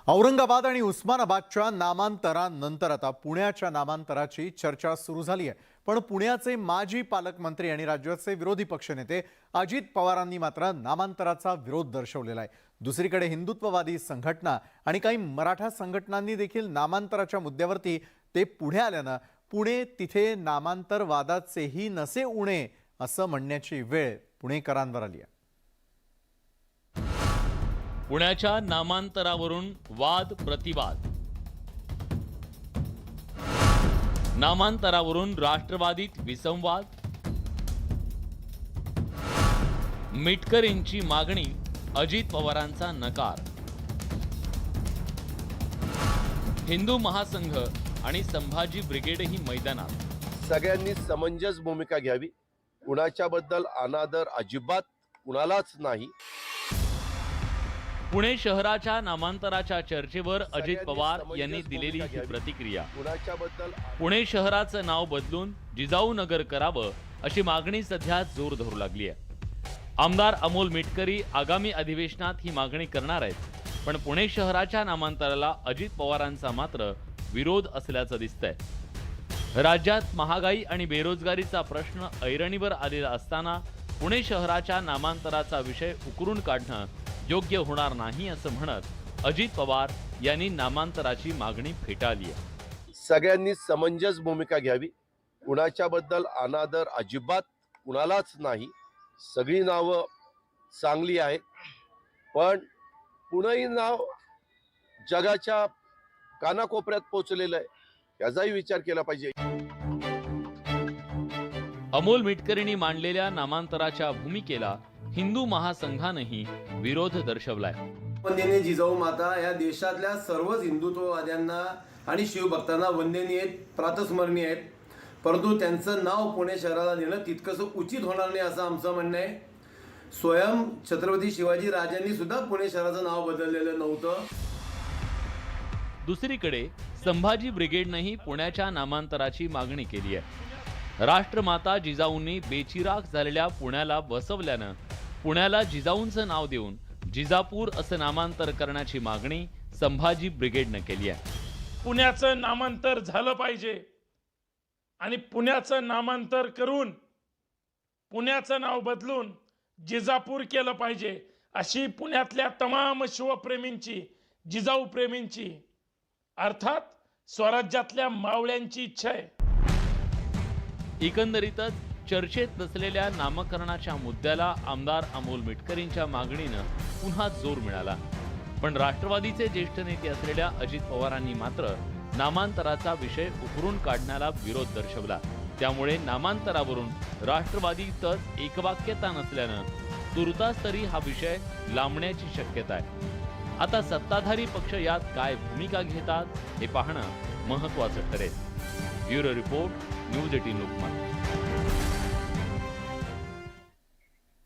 औरंगाबाद आणि उस्मानाबादच्या नामांतरानंतर आता पुण्याच्या नामांतराची चर्चा सुरू झाली आहे। पण पुण्याचे माजी पालकमंत्री आणि राज्याचे विरोधी पक्षनेते अजित पवारांनी मात्र नामांतराचा विरोध दर्शवलेला आहे। दुसरीकडे हिंदुत्ववादी संघटना आणि काही मराठा संघटनांनी देखील नामांतराच्या मुद्द्यावरती ते पुढे आल्यानं पुणे तिथे नामांतर वादाचेही नसे उणे असं म्हणण्याची वेळ पुणेकरांवर आली आहे। पुण्याच्या नामांतरावरून वाद प्रतिवाद। नामांतरावरून राष्ट्रवादीत विसंवाद। मिटकरींची मागणी, अजित पवारांचा नकार। हिंदू महासंघ आणि संभाजी ब्रिगेडही मैदानात। सगळ्यांनी समंजस भूमिका घ्यावी। कुणाच्याबद्दल अनादर अजिबात कुणालाच नाही। पुणे शहराच्या नामांतराच्या चर्चेवर अजित पवार यांनी दिलेली ही प्रतिक्रिया। पुणे शहराचं नाव बदलून जिजाऊ नगर करावं अशी मागणी सध्या जोर धरू लागली आहे। आमदार अमोल मिटकरी आगामी अधिवेशनात ही मागणी करणार आहेत। पण पुणे शहराच्या नामांतराला अजित पवारांचा मात्र विरोध असल्याचं दिसतंय। राज्यात महागाई आणि बेरोजगारीचा प्रश्न ऐरणीवर आलेला असताना पुणे शहराच्या नामांतराचा विषय उकरून काढणं योग्य होणार नाही असं म्हणत अजित पवार यांनी नामांतराची मागणी फेटाळली आहे। सगळ्यांनी समंजस भूमिका घ्यावी। कुणाच्याबद्दल अनादर अजिबात कुणालाच नाही। सगळी नावं चांगली आहेत, पण पुणेही नाव जगाच्या कानाकोपऱ्यात पोहोचलेलं आहे, याचाही विचार केला पाहिजे। अमोल मिटकरींनी मांडलेल्या नामांतराच्या भूमिकेला हिंदू महासंघानेही विरोध दर्शवलाय। वंदनीय जिजाऊ माता या देशातल्या सर्वच हिंदुत्ववाद्यांना आणि शिवभक्तांना वंदनीय आहेत, प्रातस्मरणीय आहेत, परंतु त्यांचं नाव पुणे शहराला देणं तितकंसं उचित होणार नाही असं आमचं म्हणणं आहे। स्वयं छत्रपती शिवाजी राजांनी सुद्धा पुणे शहराचं नाव बदललेलं नव्हतं। दुसरीकडे संभाजी ब्रिगेडनेही पुण्याच्या नामांतराची मागणी केली आहे। राष्ट्रमाता जिजाऊंनी बेचिराख झालेल्या पुण्याला बसवल्यानं पुण्याला जिजाऊंचं नाव देऊन जिजापूर असं नामांतर करण्याची मागणी संभाजी ब्रिगेडने केली आहे। पुण्याचं नामांतर झालं पाहिजे आणि पुण्याचं नामांतर करून पुण्याचं नाव बदलून जिजापूर केलं पाहिजे अशी पुण्यातल्या तमाम शिवप्रेमींची, जिजाऊ प्रेमींची, अर्थात स्वराज्यातल्या मावळ्यांची इच्छा आहे। एकंदरीतच चर्चेत नसलेल्या नामकरणाच्या मुद्द्याला आमदार अमोल मिटकरींच्या मागणीनं पुन्हा जोर मिळाला। पण राष्ट्रवादीचे ज्येष्ठ नेते असलेल्या अजित पवारांनी मात्र नामांतराचा विषय उकरून काढण्याला विरोध दर्शवला। त्यामुळे नामांतरावरून राष्ट्रवादीतच एकवाक्यता नसल्यानं तुर्तास तरी हा विषय लांबण्याची शक्यता आहे। आता सत्ताधारी पक्ष यात काय भूमिका घेतात हे पाहणं महत्त्वाचं ठरेल। Bureau report, news 18 Lokmat.